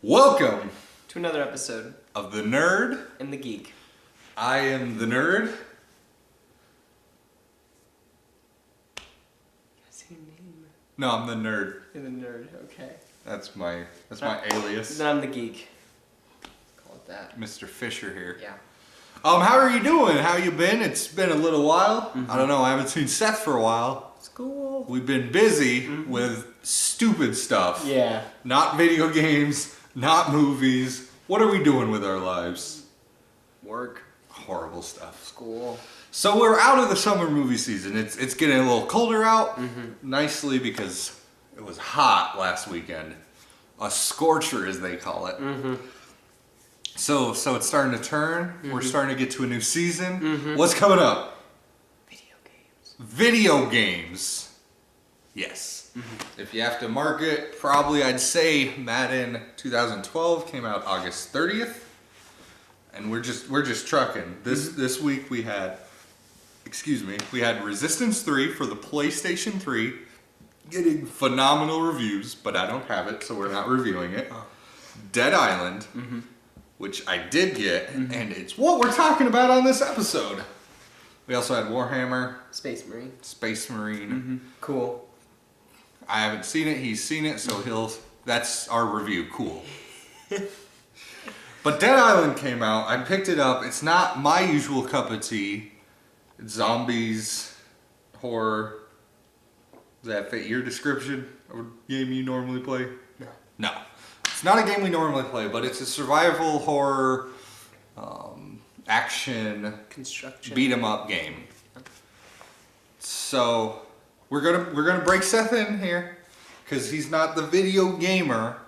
Welcome to another episode of The Nerd and the Geek. I am the nerd. What's your name? No, I'm the nerd. You're the nerd, okay. That's my alias. Then I'm the geek. Call it that. Mr. Fisher here. Yeah. How are you doing? How you been? It's been a little while. I don't know, I haven't seen Seth for a while. School. We've been busy with stupid stuff. Yeah. Not video games, not movies. What are we doing with our lives? Work. Horrible stuff. School. So we're out of the summer movie season. It's getting a little colder out, nicely, because it was hot last weekend. A scorcher, as they call it. So it's starting to turn. We're starting to get to a new season. What's coming up? Video games. Video games. Yes. If you have to mark it, probably I'd say Madden 2012 came out August 30th. And we're just trucking. This week we had Resistance 3 for the PlayStation 3, getting phenomenal reviews, but I don't have it, so we're not reviewing it. Dead Island, which I did get, and it's what we're talking about on this episode. We also had Warhammer, Space Marine. Space Marine. Cool. I haven't seen it, he's seen it, so that's our review. Cool. But Dead Island came out. I picked it up. It's not my usual cup of tea. It's zombies, horror. Does that fit your description of a game you normally play? No. No. It's not a game we normally play, but it's a survival horror, action, Construction. beat 'em up game. So we're gonna break Seth in here because he's not the video gamer,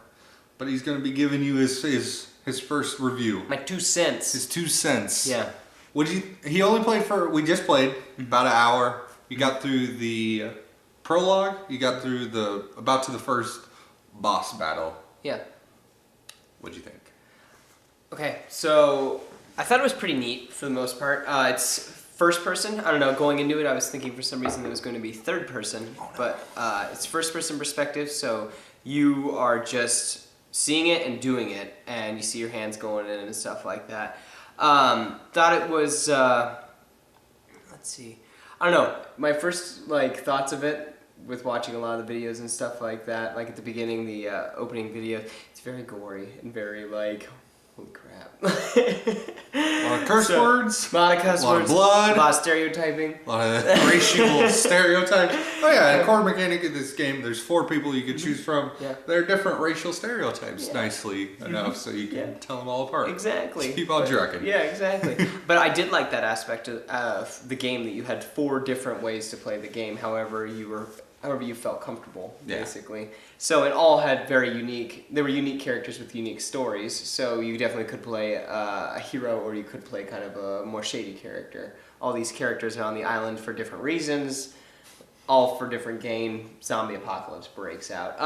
but he's gonna be giving you his first review. My 2 cents. His 2 cents. Yeah. He only played we just played about an hour. You got through the prologue, you got through about to the first boss battle. Yeah. What'd you think? Okay, so I thought it was pretty neat for the most part. It's first person. I don't know, going into it I was thinking for some reason it was going to be third person, but it's first person perspective, so you are just seeing it and doing it, and you see your hands going in and stuff like that. Thought it was, let's see, I don't know, my first thoughts of it with watching a lot of the videos and stuff like that, like at the beginning, the opening video, it's very gory and very holy crap. A lot of curse words. A lot of cuss words. A lot of blood. A lot of stereotyping. A lot of racial stereotypes. Oh yeah, core mechanic in this game, there's 4 people you can choose from. Yeah. There are different racial stereotypes nicely enough so you can tell them all apart. Exactly. Just keep on trucking. Yeah, exactly. But I did like that aspect of the game, that you had 4 different ways to play the game, however you felt comfortable, basically. So it all had there were unique characters with unique stories, so you definitely could play a hero, or you could play kind of a more shady character. All these characters are on the island for different reasons, all for different gain. Zombie apocalypse breaks out.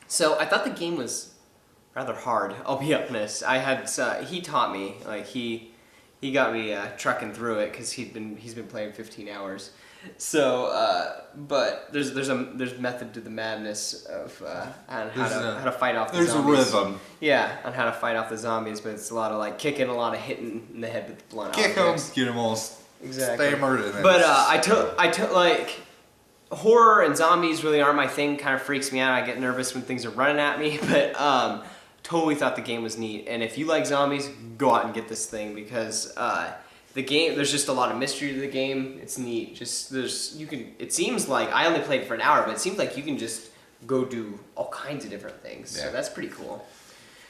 So I thought the game was rather hard, I'll be honest. He taught me, he got me trucking through it, because he's been playing 15 hours. So, but there's method to the madness of on how to fight off the zombies. There's a rhythm. Yeah, on how to fight off the zombies, but it's a lot of kicking, a lot of hitting in the head with blunt Kick them, objects. get them all stammered, and then But I took horror and zombies really aren't my thing. Kind of freaks me out. I get nervous when things are running at me. But totally thought the game was neat. And if you like zombies, go out and get this thing, because the game, there's just a lot of mystery to the game. It's neat. It seems like, I only played for an hour, but it seems like you can just go do all kinds of different things. Yeah. So that's pretty cool.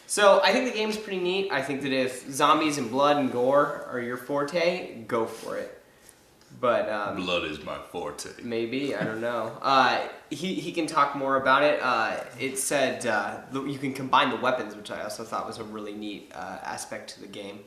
So I think the game's pretty neat. I think that if zombies and blood and gore are your forte, go for it. But blood is my forte. Maybe, I don't know. He can talk more about it. It said you can combine the weapons, which I also thought was a really neat aspect to the game.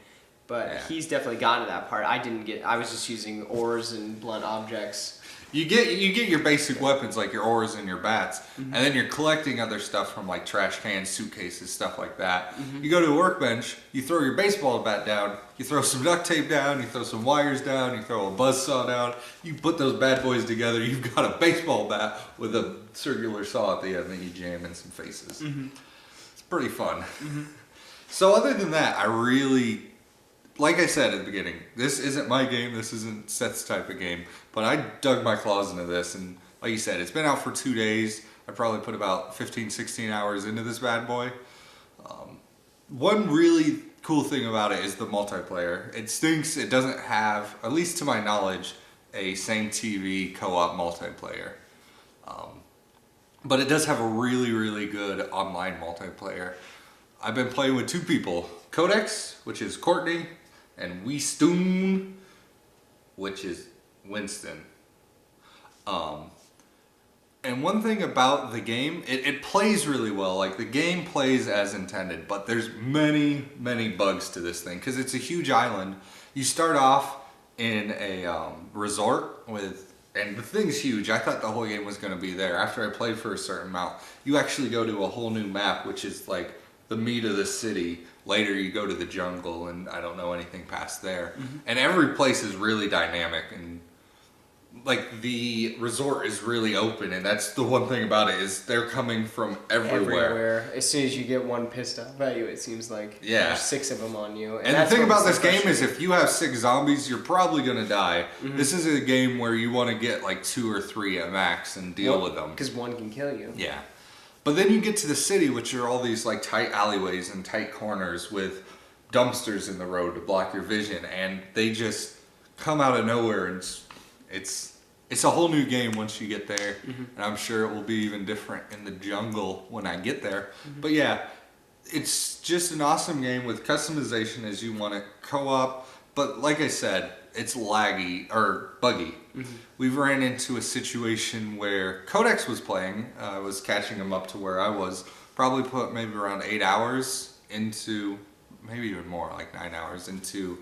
But he's definitely gotten to that part. I was just using oars and blunt objects. You get your basic weapons like your oars and your bats, and then you're collecting other stuff from trash cans, suitcases, stuff like that. You go to a workbench, you throw your baseball bat down, you throw some duct tape down, you throw some wires down, you throw a buzzsaw down, you put those bad boys together, you've got a baseball bat with a circular saw at the end that you jam in some faces. It's pretty fun. So other than that, I really, like I said at the beginning, this isn't my game, this isn't Seth's type of game, but I dug my claws into this, and like you said, it's been out for 2 days. I probably put about 15, 16 hours into this bad boy. One really cool thing about it is the multiplayer. It stinks it doesn't have, at least to my knowledge, a same TV co-op multiplayer. But it does have a really, really good online multiplayer. I've been playing with 2 people. Codex, which is Courtney, and Weestoon, which is Winston. And one thing about the game, it plays really well. Like, the game plays as intended, but there's many, many bugs to this thing because it's a huge island. You start off in a resort with, and the thing's huge. I thought the whole game was going to be there. After I played for a certain amount, you actually go to a whole new map, which is like the meat of the city. Later you go to the jungle, and I don't know anything past there. And every place is really dynamic, and like the resort is really open, and that's the one thing about it is they're coming from everywhere. As soon as you get one pissed off at you, it seems like there's 6 of them on you. And the thing about this game is if you have 6 zombies, you're probably gonna die. This is a game where you want to get like 2 or 3 at max and deal with them. Because one can kill you. Yeah. But then you get to the city, which are all these like tight alleyways and tight corners with dumpsters in the road to block your vision, and they just come out of nowhere, and it's a whole new game once you get there, and I'm sure it will be even different in the jungle when I get there. But yeah, it's just an awesome game with customization as you want it, co-op, but like I said, it's laggy, or buggy. We've ran into a situation where Codex was playing, I was catching him up to where I was, probably put maybe around 8 hours into, maybe even more, like 9 hours into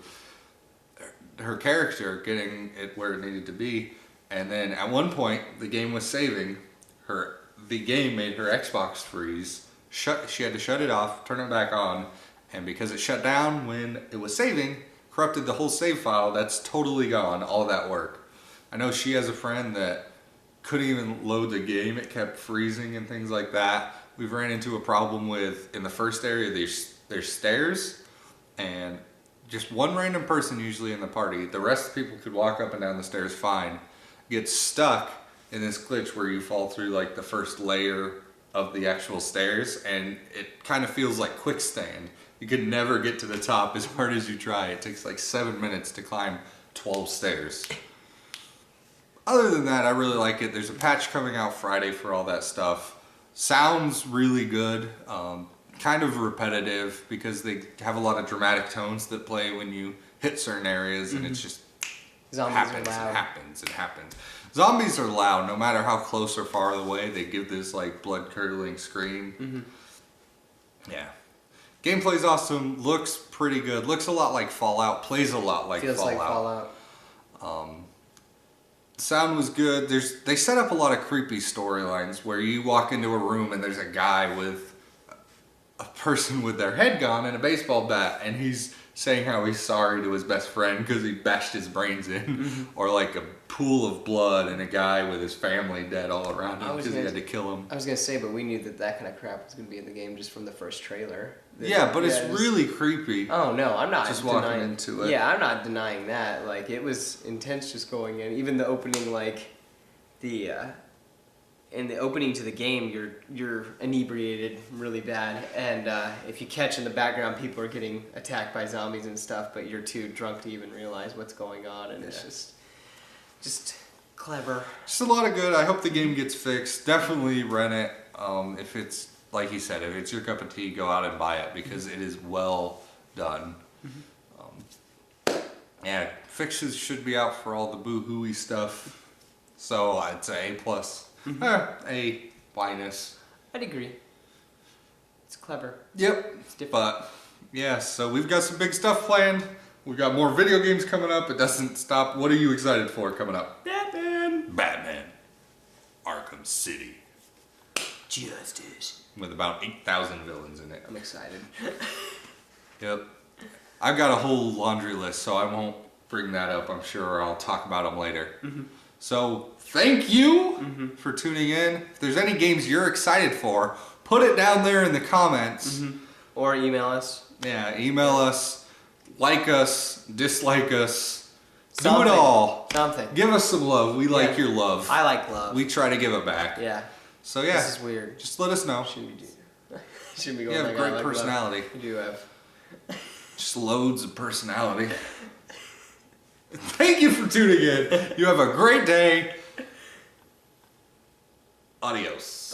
her character, getting it where it needed to be. And then at one point, the game was saving. The game made her Xbox freeze. She had to shut it off, turn it back on, and because it shut down when it was saving, corrupted the whole save file. That's totally gone, all that work. I know she has a friend that couldn't even load the game. It kept freezing and things like that. We've ran into a problem with, in the first area, there's stairs, and just one random person usually in the party. The rest of the people could walk up and down the stairs fine. Get stuck in this glitch where you fall through like the first layer of the actual stairs, and it kind of feels like quicksand. You could never get to the top as hard as you try. It takes like 7 minutes to climb 12 stairs. Other than that, I really like it. There's a patch coming out Friday for all that stuff. Sounds really good. Kind of repetitive because they have a lot of dramatic tones that play when you hit certain areas, and it's just happens. Zombies are loud, no matter how close or far away. They give this like blood-curdling scream. Yeah. Gameplay's awesome. Looks pretty good. Looks a lot like Fallout. Plays a lot like Fallout. Feels like Fallout. Sound was good. They set up a lot of creepy storylines where you walk into a room and there's a guy with a person with their head gone and a baseball bat, and he's saying how he's sorry to his best friend because he bashed his brains in, or like a pool of blood and a guy with his family dead all around him because he had to kill him. I was gonna say, but we knew that kind of crap was gonna be in the game just from the first trailer. Yeah, but it's really creepy. Oh no, I'm not just walking into it. Yeah, I'm not denying that. Like, it was intense just going in. Even the opening, like in the opening to the game, you're inebriated really bad, and if you catch in the background, people are getting attacked by zombies and stuff, but you're too drunk to even realize what's going on, and it's just clever. Just a lot of good. I hope the game gets fixed. Definitely rent it. If it's, like he said, if it's your cup of tea, go out and buy it because it is well done. Yeah, fixes should be out for all the boo-hooey stuff, so I'd say A+. A minus. I'd agree. It's clever. Yep. It's different. But yeah, so we've got some big stuff planned. We've got more video games coming up. It doesn't stop. What are you excited for coming up? Batman. Arkham City. Justice. With about 8,000 villains in it. I'm excited. Yep. I've got a whole laundry list, so I won't bring that up. I'm sure I'll talk about them later. So thank you for tuning in. If there's any games you're excited for, put it down there in the comments. Or email us. Yeah, email us, like us, dislike us, Something. do it all. Something. Give us some love. We like your love. I like love. We try to give it back. Yeah. So yeah, This is weird. just let us know. Shouldn't be going You have like great I like personality. Love. You do have. Just loads of personality. Thank you for tuning in. You have a great day. Adios.